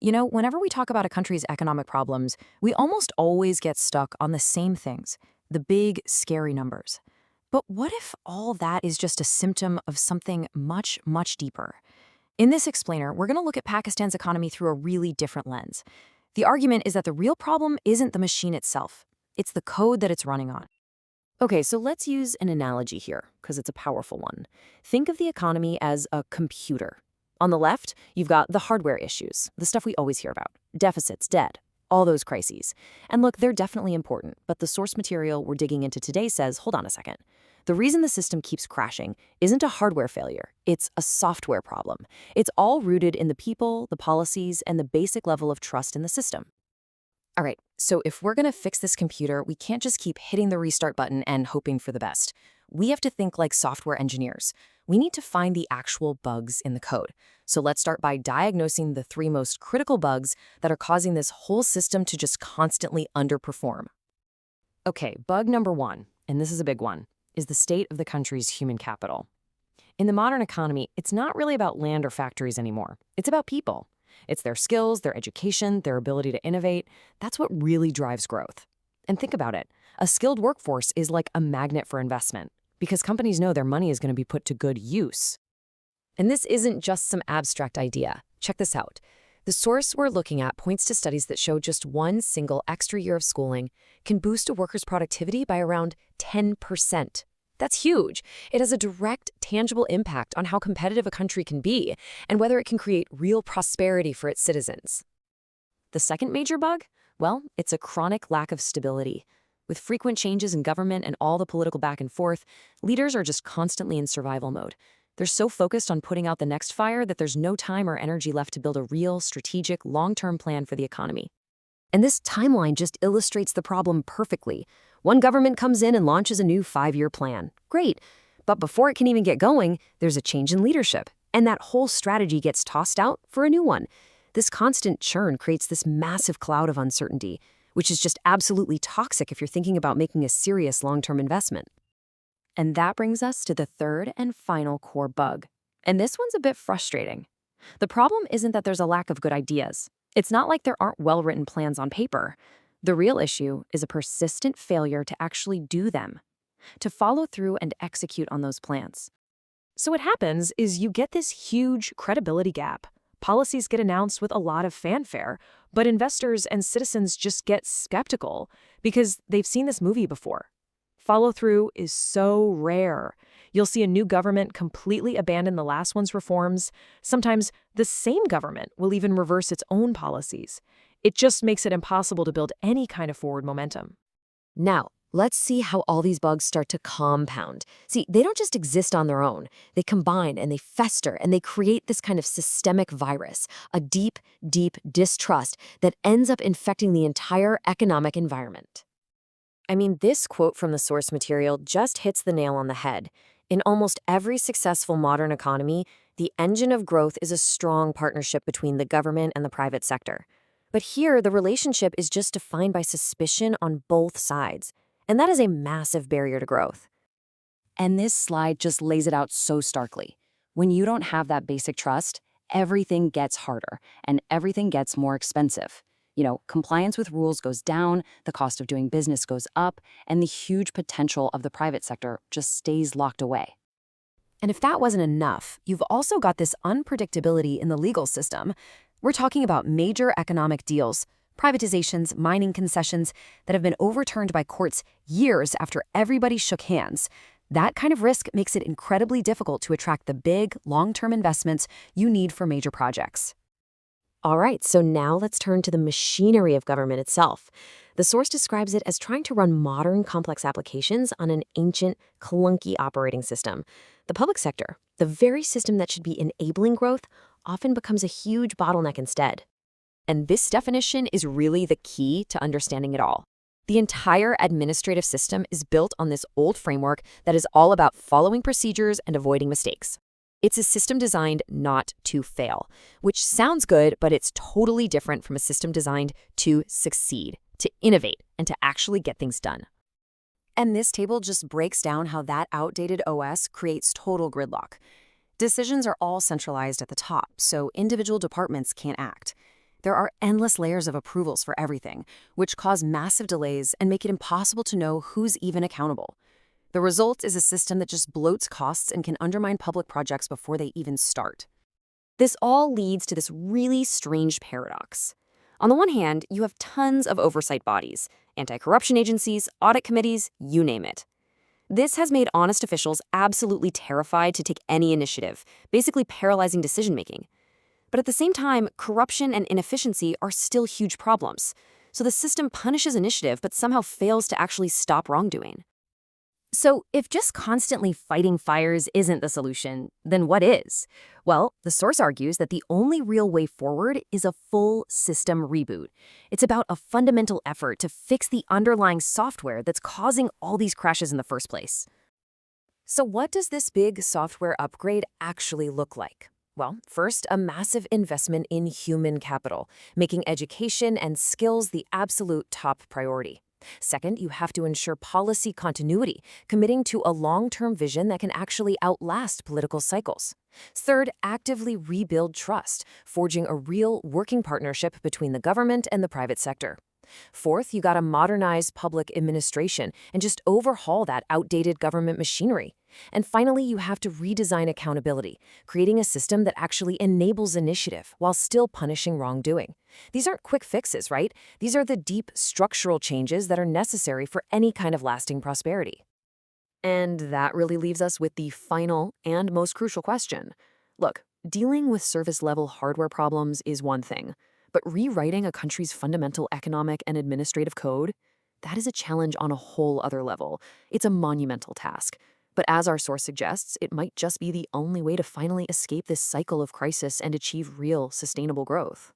Whenever we talk about a country's economic problems, we almost always get stuck on the same things, the big, scary numbers. But what if all that is just a symptom of something much, much deeper? In this explainer, we're going to look at Pakistan's economy through a really different lens. The argument is that the real problem isn't the machine itself, it's the code that it's running on. Okay, so let's use an analogy here, because it's a powerful one. Think of the economy as a computer. On the left, you've got the hardware issues, the stuff we always hear about, deficits, debt, all those crises. And look, they're definitely important, but the source material we're digging into today says, hold on a second. The reason the system keeps crashing isn't a hardware failure, it's a software problem. It's all rooted in the people, the policies, and the basic level of trust in the system. All right, so if we're going to fix this computer, we can't just keep hitting the restart button and hoping for the best. We have to think like software engineers. We need to find the actual bugs in the code. So let's start by diagnosing the three most critical bugs that are causing this whole system to just constantly underperform. Okay, bug number one, and this is a big one, is the state of the country's human capital. In the modern economy, it's not really about land or factories anymore. It's about people. It's their skills, their education, their ability to innovate. That's what really drives growth. And think about it. A skilled workforce is like a magnet for investment because companies know their money is going to be put to good use. And this isn't just some abstract idea. Check this out. The source we're looking at points to studies that show just one single extra year of schooling can boost a worker's productivity by around 10%. That's huge. It has a direct, tangible impact on how competitive a country can be and whether it can create real prosperity for its citizens. The second major bug? Well, it's a chronic lack of stability. With frequent changes in government and all the political back and forth, leaders are just constantly in survival mode. They're so focused on putting out the next fire that there's no time or energy left to build a real, strategic, long-term plan for the economy. And this timeline just illustrates the problem perfectly. One government comes in and launches a new 5-year plan. Great. But before it can even get going, there's a change in leadership. And that whole strategy gets tossed out for a new one. This constant churn creates this massive cloud of uncertainty, which is just absolutely toxic if you're thinking about making a serious long-term investment. And that brings us to the third and final core bug. And this one's a bit frustrating. The problem isn't that there's a lack of good ideas. It's not like there aren't well-written plans on paper. The real issue is a persistent failure to actually do them, to follow through and execute on those plans. So what happens is you get this huge credibility gap. Policies get announced with a lot of fanfare, but investors and citizens just get skeptical because they've seen this movie before. Follow-through is so rare. You'll see a new government completely abandon the last one's reforms. Sometimes the same government will even reverse its own policies. It just makes it impossible to build any kind of forward momentum. Now, let's see how all these bugs start to compound. See, they don't just exist on their own. They combine and they fester and they create this kind of systemic virus, a deep, deep distrust that ends up infecting the entire economic environment. I mean, this quote from the source material just hits the nail on the head. In almost every successful modern economy, the engine of growth is a strong partnership between the government and the private sector. But here, the relationship is just defined by suspicion on both sides. And that is a massive barrier to growth. And this slide just lays it out so starkly. When you don't have that basic trust, everything gets harder and everything gets more expensive. Compliance with rules goes down, the cost of doing business goes up, and the huge potential of the private sector just stays locked away. And if that wasn't enough, you've also got this unpredictability in the legal system. We're talking about major economic deals, privatizations, mining concessions that have been overturned by courts years after everybody shook hands. That kind of risk makes it incredibly difficult to attract the big, long-term investments you need for major projects. All right, so now let's turn to the machinery of government itself. The source describes it as trying to run modern, complex applications on an ancient, clunky operating system. The public sector, the very system that should be enabling growth, often becomes a huge bottleneck instead. And this definition is really the key to understanding it all. The entire administrative system is built on this old framework that is all about following procedures and avoiding mistakes. It's a system designed not to fail, which sounds good, but it's totally different from a system designed to succeed, to innovate, and to actually get things done. And this table just breaks down how that outdated OS creates total gridlock. Decisions are all centralized at the top, so individual departments can't act. There are endless layers of approvals for everything, which cause massive delays and make it impossible to know who's even accountable. The result is a system that just bloats costs and can undermine public projects before they even start. This all leads to this really strange paradox. On the one hand, you have tons of oversight bodies, anti-corruption agencies, audit committees, you name it. This has made honest officials absolutely terrified to take any initiative, basically paralyzing decision-making. But at the same time, corruption and inefficiency are still huge problems. So the system punishes initiative but somehow fails to actually stop wrongdoing. So if just constantly fighting fires isn't the solution, then what is? Well, the source argues that the only real way forward is a full system reboot. It's about a fundamental effort to fix the underlying software that's causing all these crashes in the first place. So what does this big software upgrade actually look like? Well, first, a massive investment in human capital, making education and skills the absolute top priority. Second, you have to ensure policy continuity, committing to a long-term vision that can actually outlast political cycles. Third, actively rebuild trust, forging a real working partnership between the government and the private sector. Fourth, you gotta modernize public administration and just overhaul that outdated government machinery. And finally, you have to redesign accountability, creating a system that actually enables initiative while still punishing wrongdoing. These aren't quick fixes, right? These are the deep structural changes that are necessary for any kind of lasting prosperity. And that really leaves us with the final and most crucial question. Look, dealing with service-level hardware problems is one thing, but rewriting a country's fundamental economic and administrative code, that is a challenge on a whole other level. It's a monumental task. But as our source suggests, it might just be the only way to finally escape this cycle of crisis and achieve real, sustainable growth.